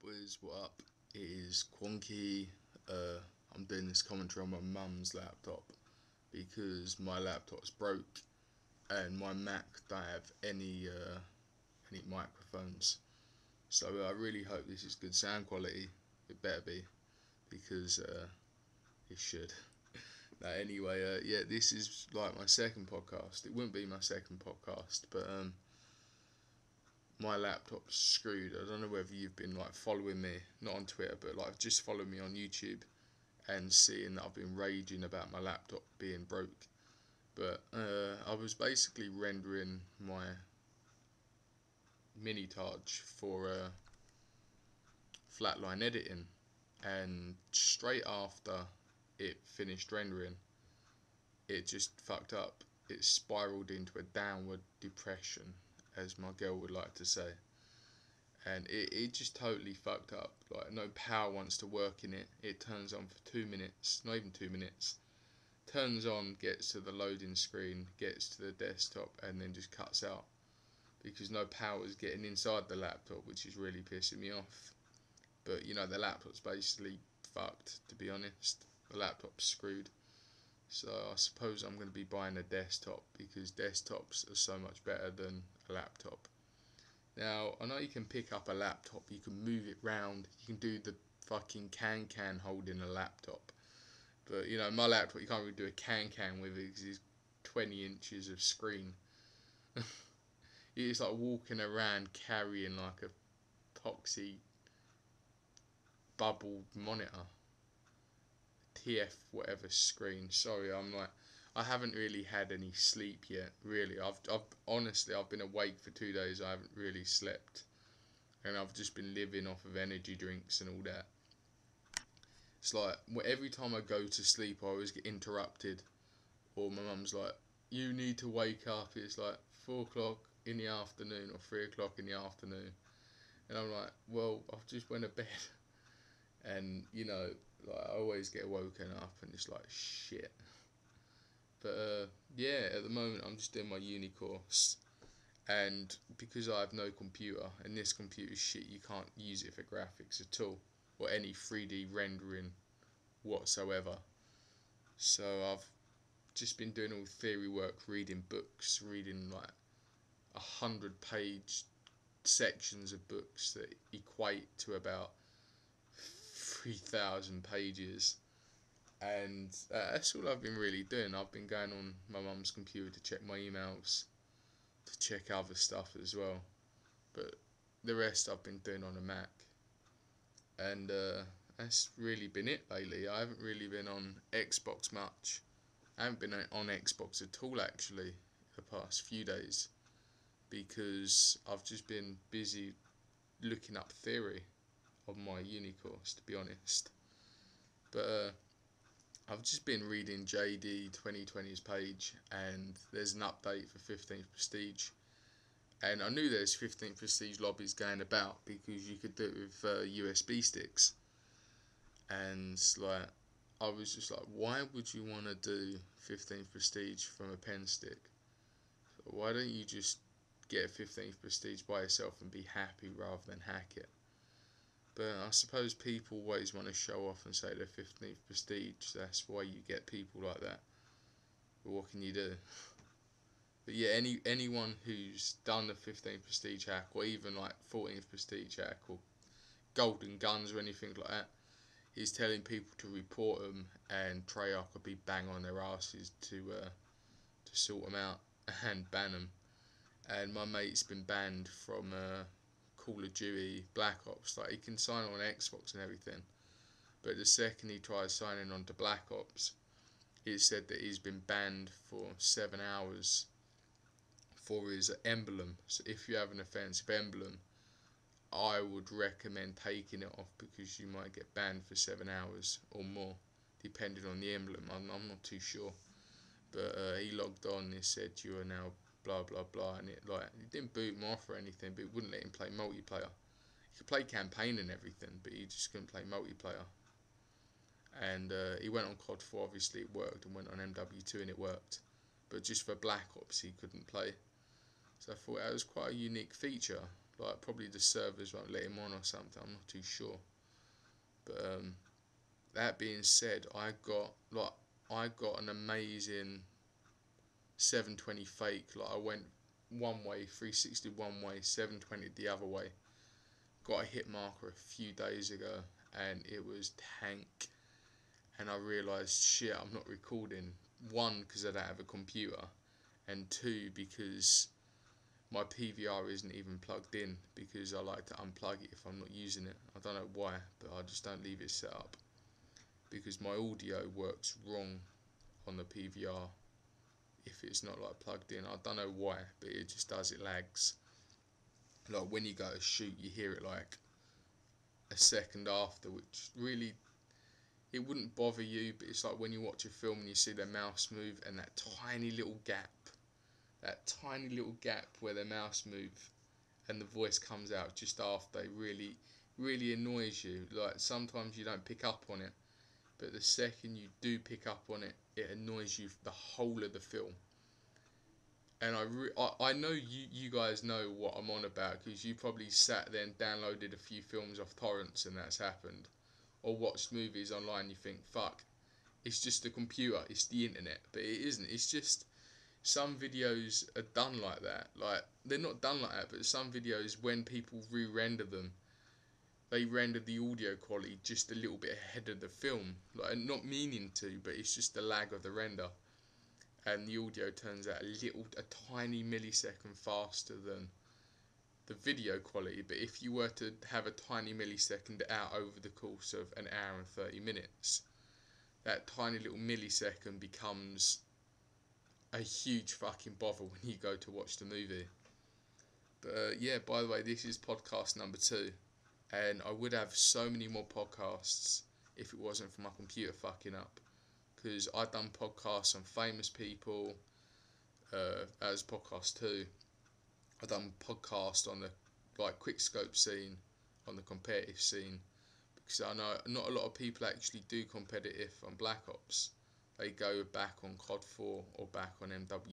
Boys, what up? It is Qonkey. I'm doing this commentary on my mum's laptop because my laptop's broke and my Mac don't have any microphones. So I really hope this is good sound quality. It better be because it should. Anyway, yeah, this is like my second podcast. It wouldn't be my second podcast, but my laptop's screwed. I don't know whether you've been like following me, not on Twitter, but like just follow me on YouTube and seeing that I've been raging about my laptop being broke. But I was basically rendering my mini Taj for flatline editing, and straight after it finished rendering, it just fucked up. It spiraled into a downward depression, as my girl would like to say. And it just totally fucked up. Like, no power wants to work in it. It turns on for 2 minutes, not even 2 minutes. Turns on, gets to the loading screen, gets to the desktop, and then just cuts out because no power is getting inside the laptop, which is really pissing me off. But you know, the laptop's basically fucked, to be honest. The laptop's screwed. So I suppose I'm going to be buying a desktop because desktops are so much better than a laptop. Now, I know you can pick up a laptop, you can move it round, you can do the fucking can holding a laptop. But, you know, my laptop, you can't really do a can with it because it's 20 inches of screen. It's like walking around carrying like a epoxy bubble monitor. TF whatever screen. Sorry, I haven't really had any sleep yet. Really, I've honestly I've been awake for 2 days. I haven't really slept, and I've just been living off of energy drinks and all that. It's like every time I go to sleep, I always get interrupted, or my mum's like, "You need to wake up." It's like 4 o'clock in the afternoon or 3 o'clock in the afternoon, and I'm like, "Well, I've just went to bed," and you know, like I always get woken up, and it's like shit. But yeah, at the moment I'm just doing my uni course, and because I have no computer, and this computer's shit, you can't use it for graphics at all, or any 3D rendering whatsoever. So I've just been doing all theory work, reading books, reading like 100-page sections of books that equate to about 3,000 pages. And that's all I've been really doing. I've been going on my mum's computer to check my emails, to check other stuff as well. But the rest I've been doing on a Mac. And that's really been it lately. I haven't really been on Xbox much. I haven't been on Xbox at all actually the past few days because I've just been busy looking up theory of my uni course, to be honest. But I've just been reading JD 2020's page, and there's an update for 15th Prestige. And I knew there's 15th Prestige lobbies going about because you could do it with USB sticks. And like, I was just like, why would you want to do 15th Prestige from a pen stick? Why don't you just get 15th Prestige by yourself and be happy rather than hack it? But I suppose people always want to show off and say they're 15th Prestige. That's why you get people like that. But what can you do? But yeah, anyone who's done the 15th Prestige hack, or even like 14th Prestige hack, or golden guns or anything like that, is telling people to report them, and Treyarch will be bang on their asses to sort them out and ban them. And my mate's been banned from Call of Duty Black Ops. Like, he can sign on Xbox and everything, but the second he tries signing on to Black Ops, it said that he's been banned for 7 hours for his emblem. So if you have an offensive emblem, I would recommend taking it off because you might get banned for 7 hours or more, depending on the emblem. I'm not too sure, but he logged on and he said you are now blah blah blah, and it didn't boot him off or anything, but it wouldn't let him play multiplayer. He could play campaign and everything, but he just couldn't play multiplayer. And he went on COD 4, obviously it worked, and went on MW2 and it worked, but just for Black Ops he couldn't play. So I thought that was quite a unique feature. Like, probably the servers won't let him on or something, I'm not too sure. But that being said, I got an amazing 720 fake. Like, I went one way, 360 one way, 720 the other way. Got a hit marker a few days ago, and it was tank. And I realised, shit, I'm not recording. One, because I don't have a computer, and two, because my PVR isn't even plugged in, because I like to unplug it if I'm not using it. I don't know why, but I just don't leave it set up, because my audio works wrong on the PVR if it's not like plugged in. I don't know why, but it just does, it lags. Like, when you go to shoot, you hear it like a second after, which really, it wouldn't bother you, but it's like when you watch a film and you see their mouse move, and that tiny little gap where their mouse move and the voice comes out just after, it really, really annoys you. Like, sometimes you don't pick up on it, but the second you do pick up on it, it annoys you for the whole of the film. And I know you guys know what I'm on about, because you probably sat there and downloaded a few films off torrents and that's happened, or watched movies online. You think, fuck, it's just the computer, it's the internet, but it isn't. It's just some videos are done like that. Like, they're not done like that, but some videos, when people re-render them, they render the audio quality just a little bit ahead of the film, like, not meaning to, but it's just the lag of the render, and the audio turns out a tiny millisecond faster than the video quality. But if you were to have a tiny millisecond out over the course of an hour and 30 minutes, that tiny little millisecond becomes a huge fucking bother when you go to watch the movie. But yeah, by the way, this is podcast number 2, and I would have so many more podcasts if it wasn't for my computer fucking up, because I've done podcasts on famous people as podcast 2. I've done podcasts on the quick scope scene, on the competitive scene, because I know not a lot of people actually do competitive on Black Ops. They go back on COD 4 or back on MW